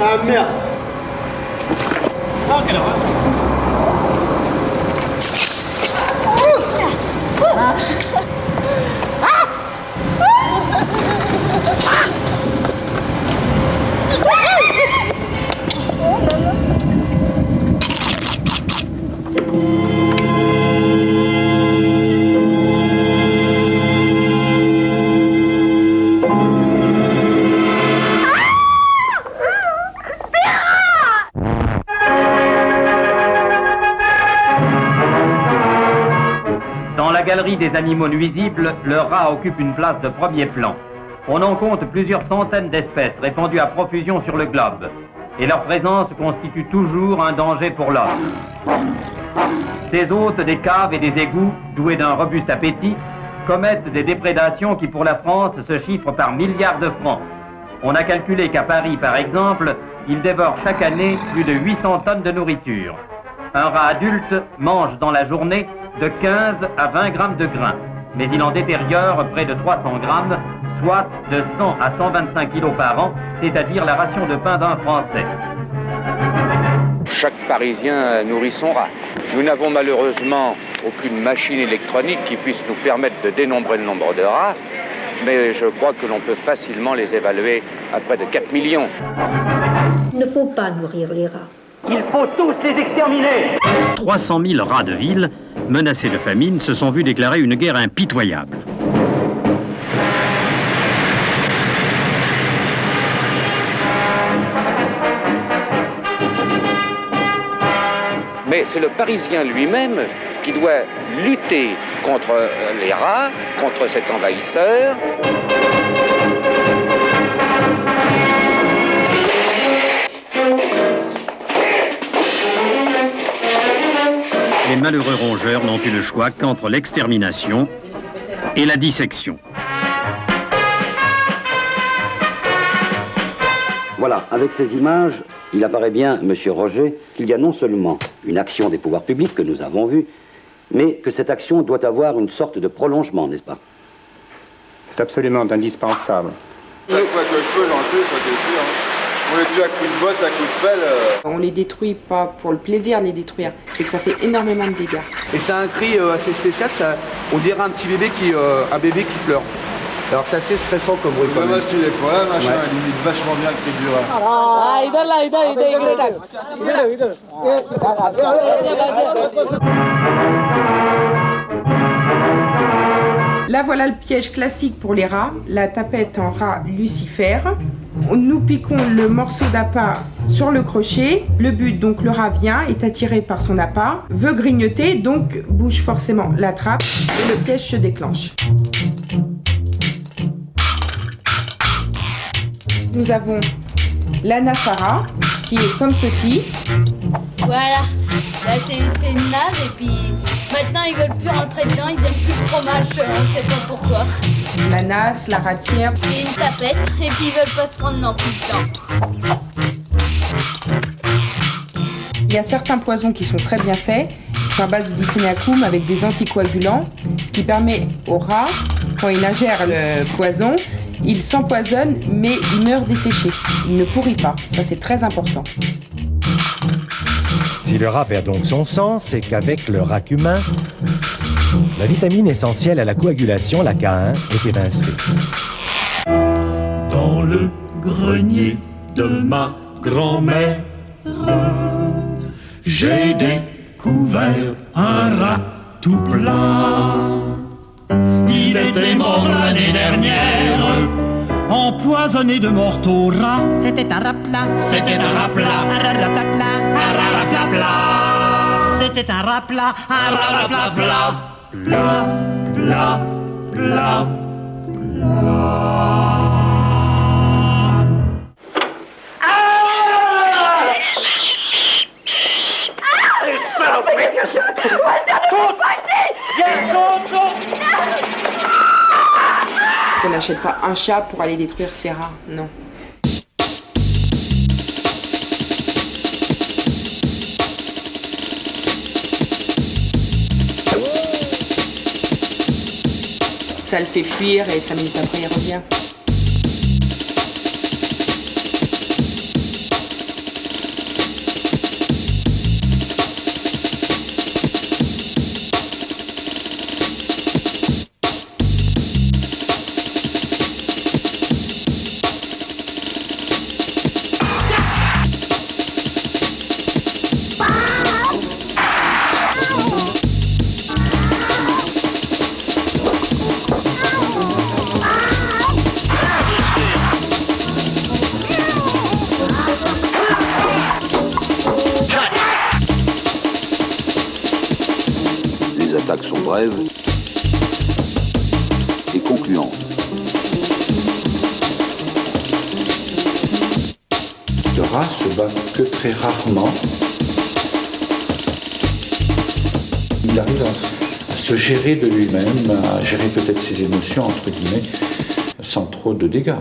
Ah merde! Ah, quelle horreur! Dans la galerie des animaux nuisibles, le rat occupe une place de premier plan. On en compte plusieurs centaines d'espèces répandues à profusion sur le globe. Et leur présence constitue toujours un danger pour l'homme. Ces hôtes des caves et des égouts, doués d'un robuste appétit, commettent des déprédations qui pour la France se chiffrent par milliards de francs. On a calculé qu'à Paris, par exemple, ils dévorent chaque année plus de 800 tonnes de nourriture. Un rat adulte mange dans la journée de 15 à 20 grammes de grains, mais il en détériore près de 300 grammes, soit de 100 à 125 kilos par an, c'est-à-dire la ration de pain d'un Français. Chaque Parisien nourrit son rat. Nous n'avons malheureusement aucune machine électronique qui puisse nous permettre de dénombrer le nombre de rats, mais je crois que l'on peut facilement les évaluer à près de 4 millions. Il ne faut pas nourrir les rats. Il faut tous les exterminer! 300 000 rats de ville, menacés de famine, se sont vus déclarer une guerre impitoyable. Mais c'est le Parisien lui-même qui doit lutter contre les rats, contre cet envahisseur. Les malheureux rongeurs n'ont eu le choix qu'entre l'extermination et la dissection. Voilà, avec ces images, il apparaît bien, Monsieur Roger, qu'il y a non seulement une action des pouvoirs publics que nous avons vue, mais que cette action doit avoir une sorte de prolongement, n'est-ce pas? C'est absolument indispensable. Chaque fois que je peux, j'en tue, ça c'est sûr. On les tue à coups de botte, à coups de pelle. On les détruit pas pour le plaisir de les détruire, c'est que ça fait énormément de dégâts. Et ça a un cri assez spécial, ça, on dirait un petit bébé qui pleure. Alors c'est assez stressant comme bruit. Dommage qu'il est pas là, machin, il imite vachement bien le cri du rat. Là voilà le piège classique pour les rats, la tapette en rat lucifère. Nous piquons le morceau d'appât sur le crochet. Le but, donc le rat vient, est attiré par son appât, veut grignoter, donc bouge forcément la trappe et le piège se déclenche. Nous avons l'anaphara qui est comme ceci. Voilà, là c'est une naze et puis maintenant ils veulent plus rentrer dedans, ils n'aiment plus le fromage, on ne sait pas pourquoi. La nasse, la ratière. Et une tapette et puis ils veulent pas se prendre non plus le temps. Il y a certains poisons qui sont très bien faits, qui sont à base de diphenacum avec des anticoagulants, ce qui permet au rat, quand il ingère le poison, il s'empoisonne mais il meurt desséché. Il ne pourrit pas, ça c'est très important. Si le rat perd donc son sang, c'est qu'avec le rack humain, La vitamine essentielle à la coagulation, la K1, est évincée. Dans le grenier de ma grand-mère, j'ai découvert un rat tout plat. Il était mort l'année dernière, empoisonné de morteaux rats. C'était un rat plat. C'était un rat plat. Un rat plat plat. Un rat plat plat. C'était un rat plat. Un rat plat plat. Plat, plat, plat, plat. On n'achète pas un chat pour aller détruire ces rats, non. Ça le fait fuir et 5 minutes après il revient. Les attaques sont brèves et concluantes. Le rat se bat que très rarement. Il arrive à se gérer de lui-même, à gérer peut-être ses émotions, entre guillemets, sans trop de dégâts.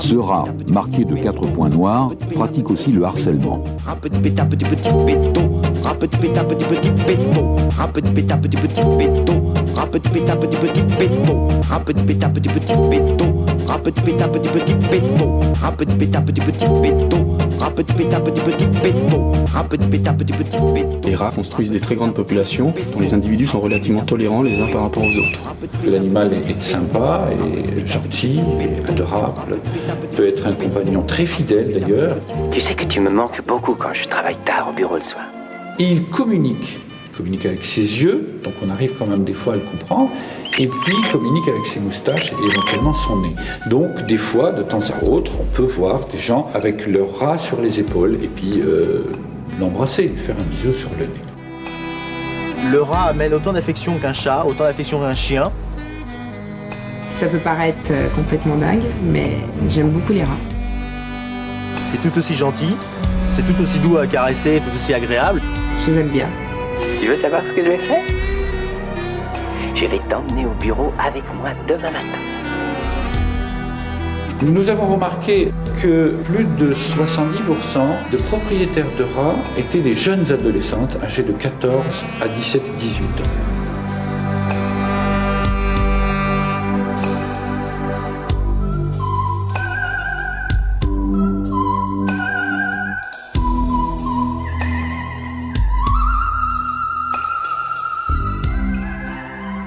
Ce rat, marqué de 4 points noirs, pratique aussi le harcèlement. Les rats construisent des très grandes populations dont les individus sont relativement tolérants les uns par rapport aux autres. L'animal est sympa et gentil et adorable, peut être un compagnon très fidèle d'ailleurs. Tu sais que tu me manques beaucoup quand je travaille tard au bureau le soir. Et il communique avec ses yeux, donc on arrive quand même des fois à le comprendre, et puis il communique avec ses moustaches et éventuellement son nez. Donc des fois, de temps à autre, on peut voir des gens avec leur rat sur les épaules et puis l'embrasser, lui faire un bisou sur le nez. Le rat amène autant d'affection qu'un chat, autant d'affection qu'un chien. Ça peut paraître complètement dingue, mais j'aime beaucoup les rats. C'est tout aussi gentil, c'est tout aussi doux à caresser, tout aussi agréable. Je les aime bien. Tu veux savoir ce que je vais faire? Je vais t'emmener au bureau avec moi demain matin. Nous avons remarqué que plus de 70% de propriétaires de rats étaient des jeunes adolescentes âgées de 14 à 17-18 ans.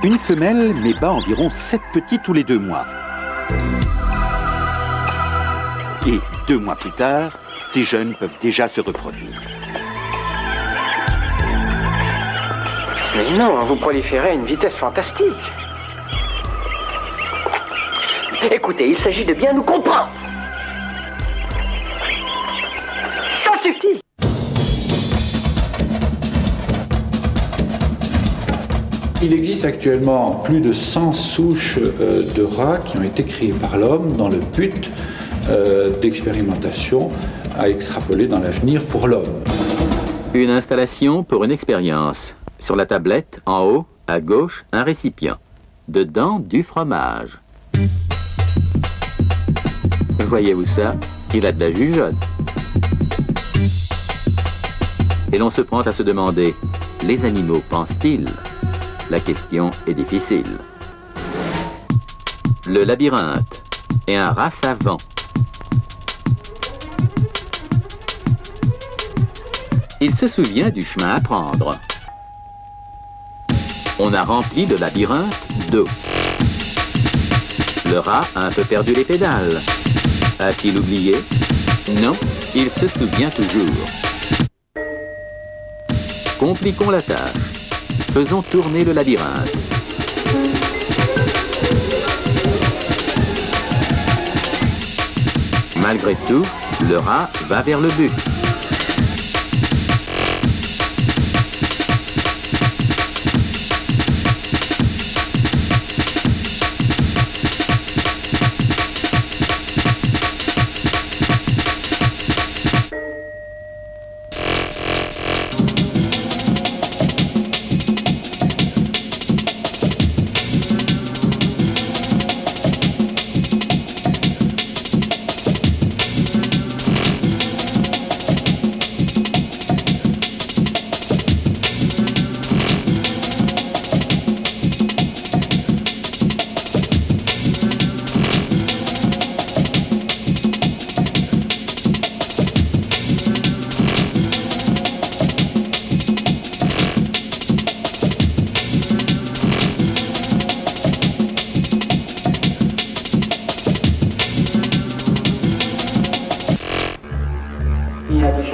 Une femelle met bas environ 7 petits tous les 2 mois. Et 2 mois plus tard, ces jeunes peuvent déjà se reproduire. Mais non, vous proliférez à une vitesse fantastique. Écoutez, il s'agit de bien nous comprendre. Ça suffit. Il existe actuellement plus de 100 souches de rats qui ont été créées par l'homme dans le but d'expérimentation à extrapoler dans l'avenir pour l'homme. Une installation pour une expérience. Sur la tablette, en haut, à gauche, un récipient. Dedans, du fromage. Voyez-vous ça? Il a de la jugeote. Et l'on se prend à se demander, les animaux pensent-ils? La question est difficile. Le labyrinthe et un rat savant. Il se souvient du chemin à prendre. On a rempli le labyrinthe d'eau. Le rat a un peu perdu les pédales. A-t-il oublié? Non, il se souvient toujours. Compliquons la tâche. Faisons tourner le labyrinthe. Malgré tout, le rat va vers le but.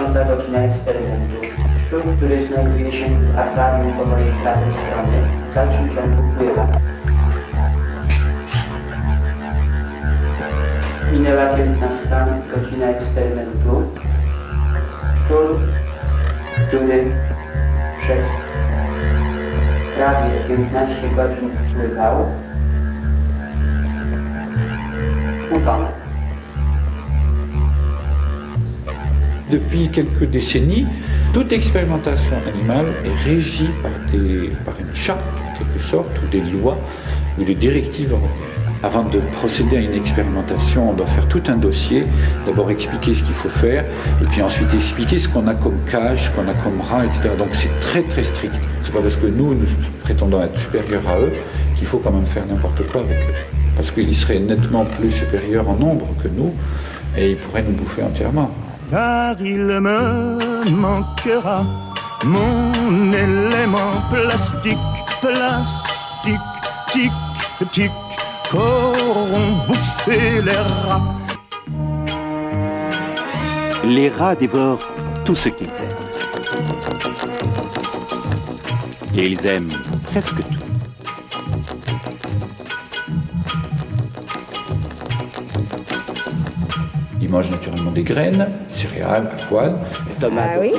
Fine di fine esperimento. Ciò które znajduje się w akwarium po mojej prawej stronie, w dalszym ciągu pływa. Minęła 15 godzina eksperymentu. Szczur, który przez prawie 15 godzin pływał, utonął. Depuis quelques décennies, toute expérimentation animale est régie par une charte, en quelque sorte, ou des lois, ou des directives européennes. Avant de procéder à une expérimentation, on doit faire tout un dossier, d'abord expliquer ce qu'il faut faire, et puis ensuite expliquer ce qu'on a comme cage, ce qu'on a comme rat, etc. Donc c'est très très strict. C'est pas parce que nous prétendons être supérieurs à eux qu'il faut quand même faire n'importe quoi avec eux. Parce qu'ils seraient nettement plus supérieurs en nombre que nous, et ils pourraient nous bouffer entièrement. Car il me manquera mon élément plastique, plastique, tic, tic, qu'auront bouffé les rats. Les rats dévorent tout ce qu'ils aiment. Et ils aiment presque tout. Ils mangent naturellement des graines, céréales, avoine. Tomates. Ah oui.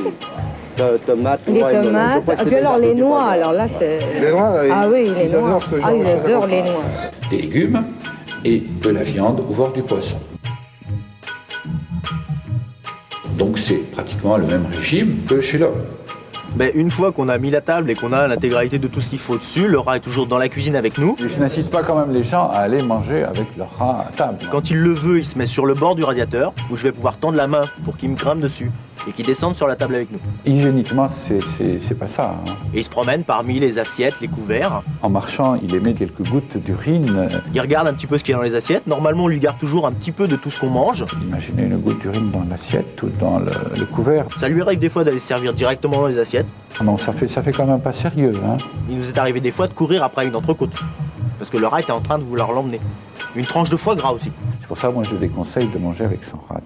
Tomates, les tomates, et puis alors les noix, alors là c'est... Les noix, ah oui, les noix. Ah, ils adorent les noix. Des légumes et de la viande, voire du poisson. Donc c'est pratiquement le même régime que chez l'homme. Ben, une fois qu'on a mis la table et qu'on a l'intégralité de tout ce qu'il faut dessus, le rat est toujours dans la cuisine avec nous. Je n'incite pas quand même les gens à aller manger avec leur rat à table. Quand il le veut, il se met sur le bord du radiateur, où je vais pouvoir tendre la main pour qu'il me grimpe dessus et qu'il descende sur la table avec nous. Hygiéniquement, c'est pas ça. Hein. Et il se promène parmi les assiettes, les couverts. En marchant, il émet quelques gouttes d'urine. Il regarde un petit peu ce qu'il y a dans les assiettes. Normalement, on lui garde toujours un petit peu de tout ce qu'on mange. Imaginez une goutte d'urine dans l'assiette ou dans le couvert. Ça lui arrive des fois d'aller se servir directement dans les assiettes. Non, ça fait quand même pas sérieux. Hein. Il nous est arrivé des fois de courir après une entrecôte. Parce que le rat était en train de vouloir l'emmener. Une tranche de foie gras aussi. C'est pour ça que moi je déconseille de manger avec son rat.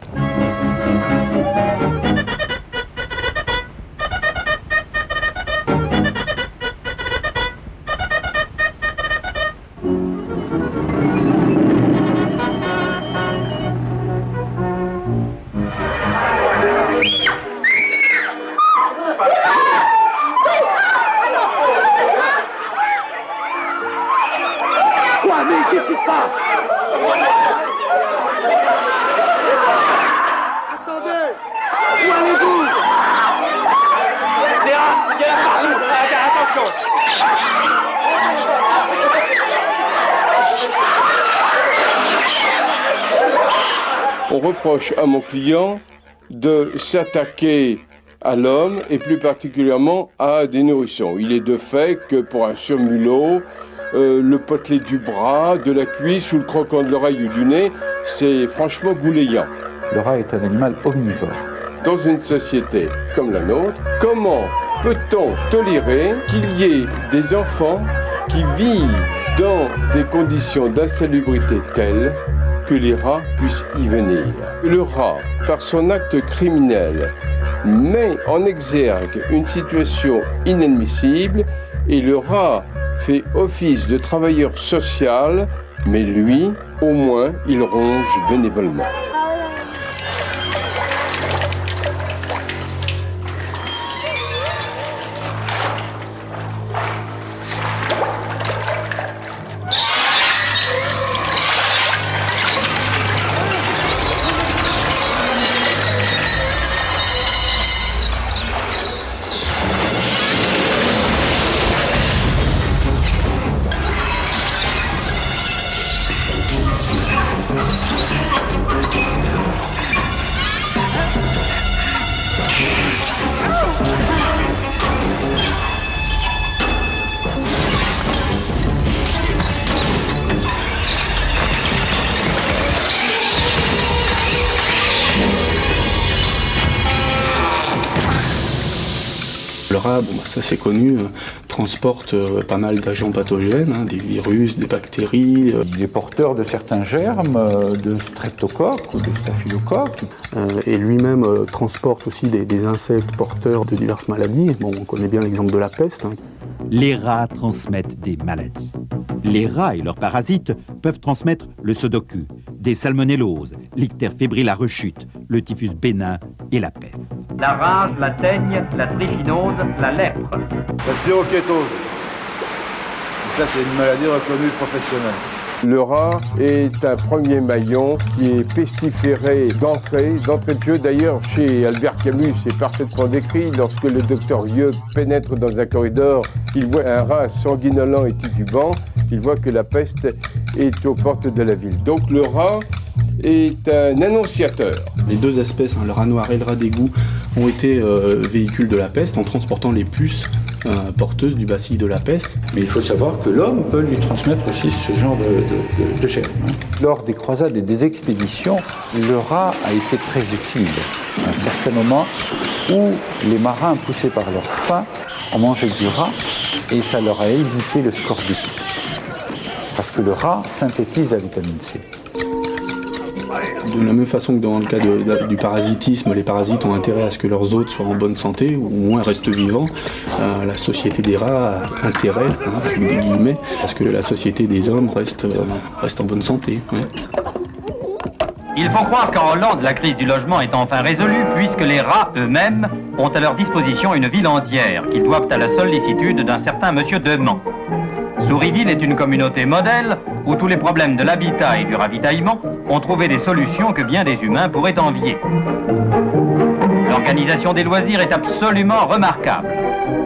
On reproche à mon client de s'attaquer à l'homme et plus particulièrement à des nourrissons. Il est de fait que pour un surmulot, le potelet du bras, de la cuisse ou le croquant de l'oreille ou du nez, c'est franchement goulayant. Le rat est un animal omnivore. Dans une société comme la nôtre, comment Peut-on tolérer qu'il y ait des enfants qui vivent dans des conditions d'insalubrité telles que les rats puissent y venir? Le rat, par son acte criminel, met en exergue une situation inadmissible et le rat fait office de travailleur social, mais lui, au moins, il ronge bénévolement. Le rat, ça c'est connu, transporte pas mal d'agents pathogènes, des virus, des bactéries. Il est porteur de certains germes, de streptocoques ou de staphylocoques. Et lui-même transporte aussi des insectes porteurs de diverses maladies. Bon, on connaît bien l'exemple de la peste. Les rats transmettent des maladies. Les rats et leurs parasites peuvent transmettre le sodoku, des salmonelloses, l'ictère fébrile à rechute, le typhus bénin et la peste. La rage, la teigne, la trichinose, la lèpre. La spirokétose. Ça, c'est une maladie reconnue professionnelle. Le rat est un premier maillon qui est pestiféré d'entrée de jeu. D'ailleurs, chez Albert Camus, c'est parfaitement décrit. Lorsque le docteur Vieux pénètre dans un corridor, il voit un rat sanguinolent et titubant. Il voit que la peste est aux portes de la ville. Donc le rat est un annonciateur. Les deux espèces, le rat noir et le rat d'égout, ont été véhicules de la peste en transportant les puces porteuses du bacille de la peste. Mais il faut savoir que l'homme peut lui transmettre aussi ce genre de germes. Lors des croisades et des expéditions, le rat a été très utile. À un certain moment où les marins, poussés par leur faim, ont mangé du rat et ça leur a évité le scorbut. Parce que le rat synthétise la vitamine C. De la même façon que dans le cas du parasitisme, les parasites ont intérêt à ce que leurs hôtes soient en bonne santé, ou au moins restent vivants. La société des rats a intérêt, avec des guillemets, à ce que la société des hommes reste en bonne santé. Ouais. Il faut croire qu'en Hollande, la crise du logement est enfin résolue, puisque les rats eux-mêmes ont à leur disposition une ville entière, qu'ils doivent à la sollicitude d'un certain monsieur Demant. Souriville est une communauté modèle où tous les problèmes de l'habitat et du ravitaillement ont trouvé des solutions que bien des humains pourraient envier. L'organisation des loisirs est absolument remarquable.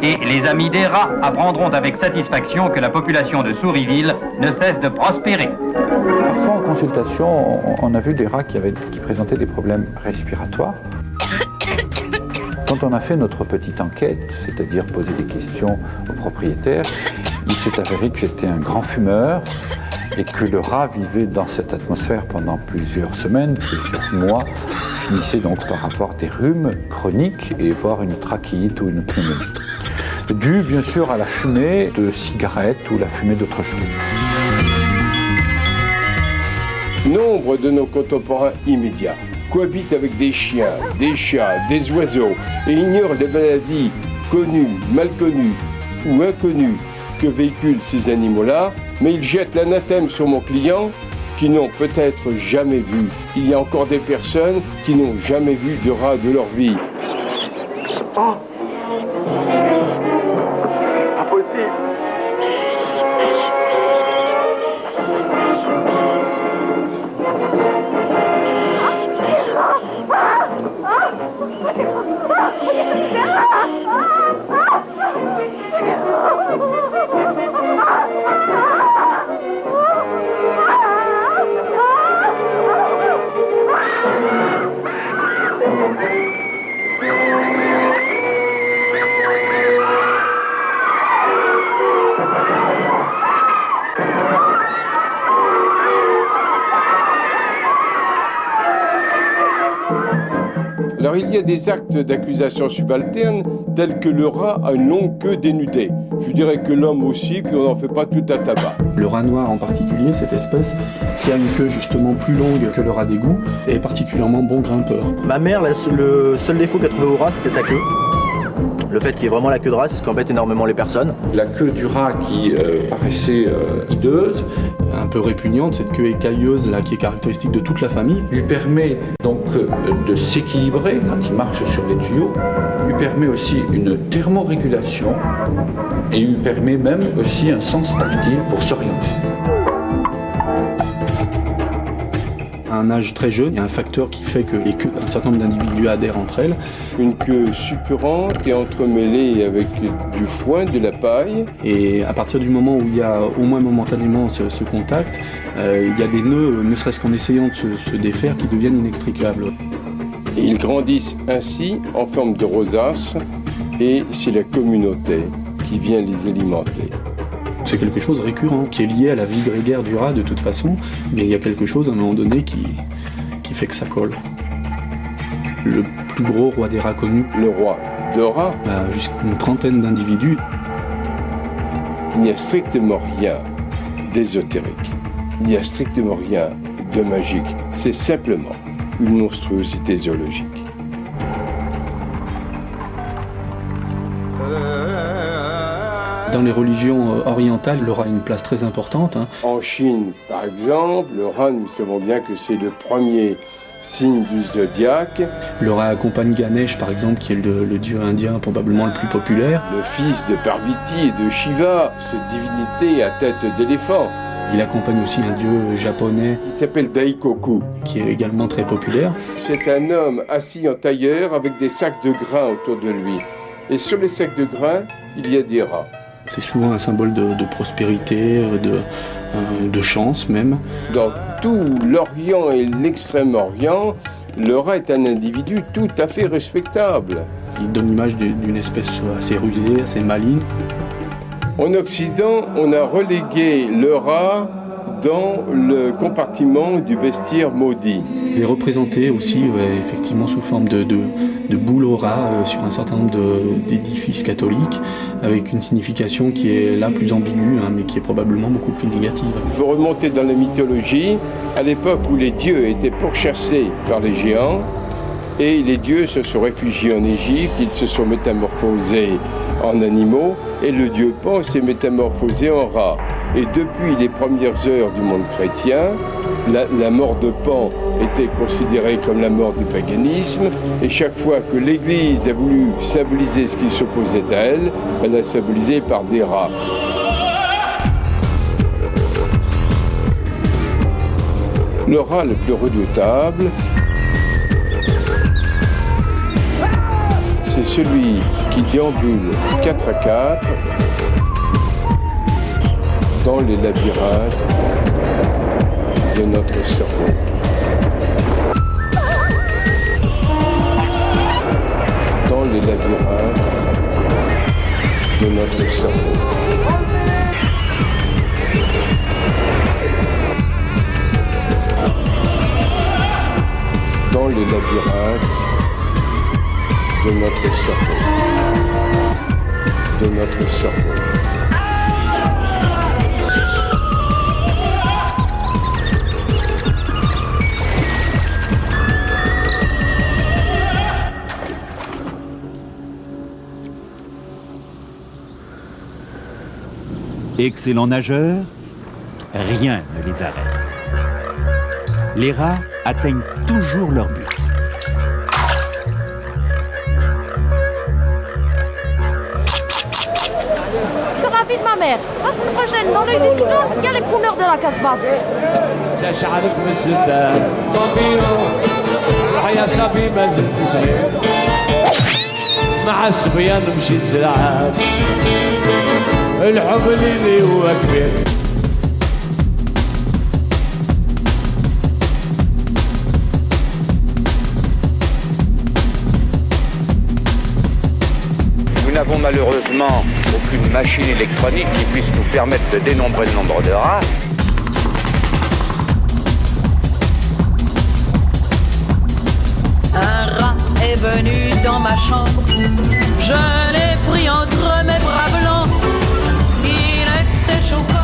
Et les amis des rats apprendront avec satisfaction que la population de Souriville ne cesse de prospérer. Parfois en consultation, on a vu des rats qui présentaient des problèmes respiratoires. Quand on a fait notre petite enquête, c'est-à-dire poser des questions aux propriétaires, il s'est avéré que c'était un grand fumeur et que le rat vivait dans cette atmosphère pendant plusieurs semaines, plusieurs mois, finissait donc par avoir des rhumes chroniques et voire une trachéite ou une pneumonie. Dû bien sûr à la fumée de cigarettes ou la fumée d'autres choses. Nombre de nos contemporains immédiats cohabitent avec des chiens, des chats, des oiseaux et ignorent les maladies connues, mal connues ou inconnues que véhiculent ces animaux-là, mais ils jettent l'anathème sur mon client qui n'ont peut-être jamais vu. Il y a encore des personnes qui n'ont jamais vu de rat de leur vie. Oh. Impossible. Alors il y a des actes d'accusation subalterne tels que le rat a une longue queue dénudée. Je dirais que l'homme aussi, puis on n'en fait pas tout à tabac. Le rat noir en particulier, cette espèce, qui a une queue justement plus longue que le rat d'égout, est particulièrement bon grimpeur. Ma mère, le seul défaut qu'elle trouvait au rat, c'était sa queue. Le fait qu'il y ait vraiment la queue de rat, c'est ce qui embête énormément les personnes. La queue du rat qui paraissait hideuse, un peu répugnante, cette queue écailleuse là, qui est caractéristique de toute la famille, lui permet donc de s'équilibrer quand il marche sur les tuyaux, lui permet aussi une thermorégulation et lui permet même aussi un sens tactile pour s'orienter. À un âge très jeune, il y a un facteur qui fait que les queues d'un certain nombre d'individus adhèrent entre elles. Une queue suppurante et entremêlée avec du foin, de la paille. Et à partir du moment où il y a au moins momentanément ce contact, il y a des nœuds, ne serait-ce qu'en essayant de se défaire, qui deviennent inextricables. Et ils grandissent ainsi en forme de rosace et c'est la communauté qui vient les alimenter. C'est quelque chose de récurrent, qui est lié à la vie grégaire du rat de toute façon, mais il y a quelque chose à un moment donné qui fait que ça colle. Le plus gros roi des rats connus, le roi de rats, a jusqu'à une trentaine d'individus. Il n'y a strictement rien d'ésotérique, il n'y a strictement rien de magique, c'est simplement une monstruosité zoologique. Dans les religions orientales, le rat a une place très importante. En Chine, par exemple, le rat, nous savons bien que c'est le premier signe du zodiaque. Le rat accompagne Ganesh, par exemple, qui est le dieu indien probablement le plus populaire. Le fils de Parvati et de Shiva, cette divinité à tête d'éléphant. Il accompagne aussi un dieu japonais qui s'appelle Daikoku, qui est également très populaire. C'est un homme assis en tailleur avec des sacs de grains autour de lui. Et sur les sacs de grains, il y a des rats. C'est souvent un symbole de prospérité, de chance même. Dans tout l'Orient et l'Extrême-Orient, le rat est un individu tout à fait respectable. Il donne l'image d'une espèce assez rusée, assez maligne. En Occident, on a relégué le rat dans le compartiment du bestiaire maudit. Il est représenté aussi effectivement sous forme de boule au rat sur un certain nombre d'édifices catholiques, avec une signification qui est là plus ambiguë, mais qui est probablement beaucoup plus négative. Il faut remonter dans la mythologie, à l'époque où les dieux étaient pourchassés par les géants, et les dieux se sont réfugiés en Égypte, ils se sont métamorphosés en animaux, et le dieu Pan s'est métamorphosé en rat. Et depuis les premières heures du monde chrétien, la mort de Pan était considérée comme la mort du paganisme, et chaque fois que l'Église a voulu symboliser ce qui s'opposait à elle, elle l'a symbolisé par des rats. Le rat le plus redoutable, c'est celui qui déambule 4 à 4 dans les labyrinthes de notre cerveau. Dans les labyrinthes de notre cerveau. Dans les labyrinthes de notre cerveau. De notre cerveau. Excellents nageurs, rien ne les arrête. Les rats atteignent toujours leur but. Je suis ravie de ma mère. La semaine prochaine, dans l'œil du cyclone, il y a les couleurs de la Casbah. شعرك مثل الذهب طبيعه الحياة صبي ما زلت صغير مع الصبيان مشيت زلعاب الحب اللي هو كبير. Nous n'avons malheureusement aucune machine électronique qui puisse nous permettre de dénombrer le nombre de rats. Un rat est venu dans ma chambre. Je l'ai pris entre mes bras blancs. Il était chaud.